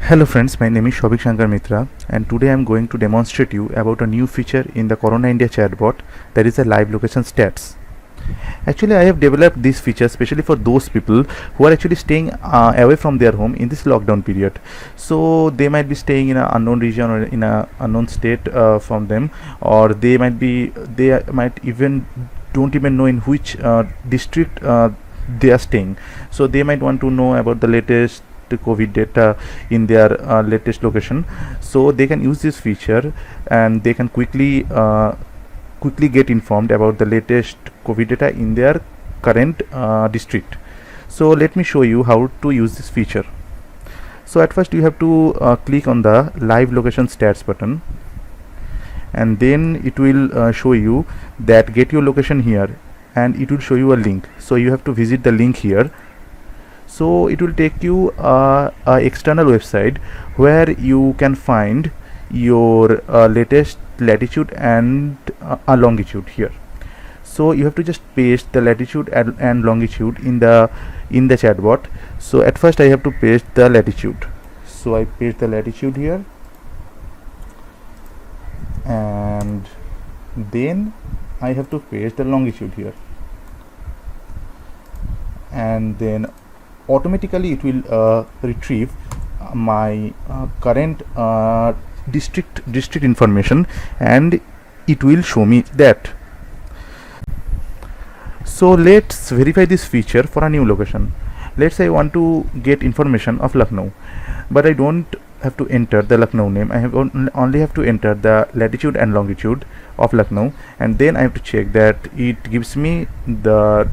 Hello friends, my name is Shobik Shankar Mitra and today I am going to demonstrate you about a new feature in the Corona India chatbot, that is the live location stats. Actually, I have developed this feature especially for those people who are actually staying away from their home in this lockdown period. So they might be staying in an unknown region or in an unknown state from them, or they might even don't even know in which district they are staying. So they might want to know about the latest COVID data in their latest location. So they can use this feature and they can quickly get informed about the latest COVID data in their current district. So let me show you how to use this feature. So at first you have to click on the live location stats button, and then it will show you that get your location here, and it will show you a link. So you have to visit the link here. So it will take you a external website where you can find your latest latitude and longitude here. So you have to just paste the latitude and longitude in the chatbot. So at first I have to paste the latitude. So I paste the latitude here, and then I have to paste the longitude here, and then automatically it will retrieve my current district information, and it will show me that. So let's verify this feature for a new location. Let's say I want to get information of Lucknow, but I don't have to enter the Lucknow name. I have only have to enter the latitude and longitude of Lucknow, and then I have to check that it gives me the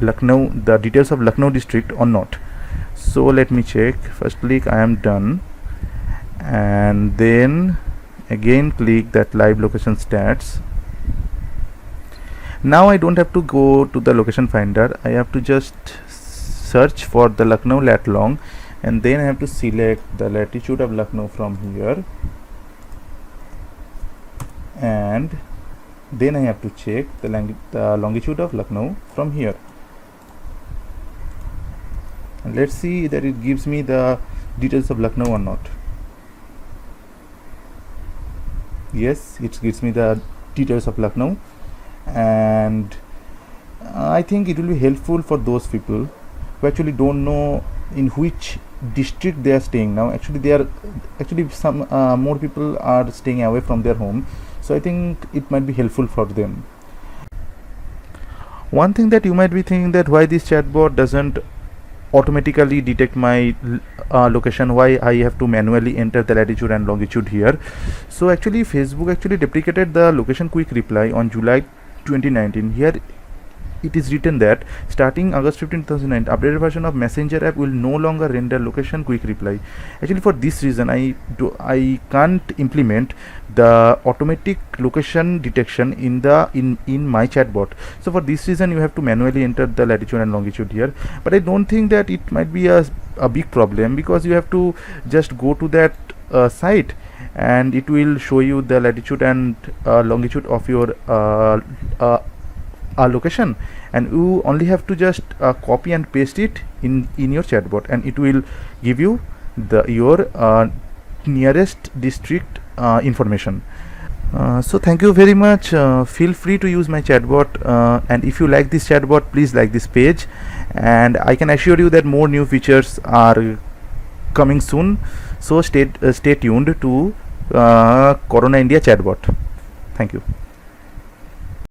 details of Lucknow district or not. So let me check. First click I am done, and then again click that live location stats. Now I don't have to go to the location finder. I have to just search for the Lucknow lat long, and then I have to select the latitude of Lucknow from here, and then I have to check the longitude of Lucknow from here. And let's see that it gives me the details of Lucknow or not. Yes, it gives me the details of Lucknow, and I think it will be helpful for those people who actually don't know in which district they are staying now. Actually some more people are staying away from their home, so I think it might be helpful for them. One thing that you might be thinking, that why this chatbot doesn't automatically detect my location, why I have to manually enter the latitude and longitude here. So actually Facebook actually deprecated the location quick reply on July 2019. Here it is written that starting August 15, 2009, updated version of Messenger app will no longer render location quick reply. Actually for this reason I can't implement the automatic location detection in my chatbot. So for this reason you have to manually enter the latitude and longitude here. But I don't think that it might be a big problem, because you have to just go to that site, and it will show you the latitude and longitude of your location, and you only have to just copy and paste it in your chatbot, and it will give you your nearest district information. So thank you very much. Feel free to use my chatbot, and if you like this chatbot, please like this page, and I can assure you that more new features are coming soon. So stay tuned to Corona India chatbot. Thank you.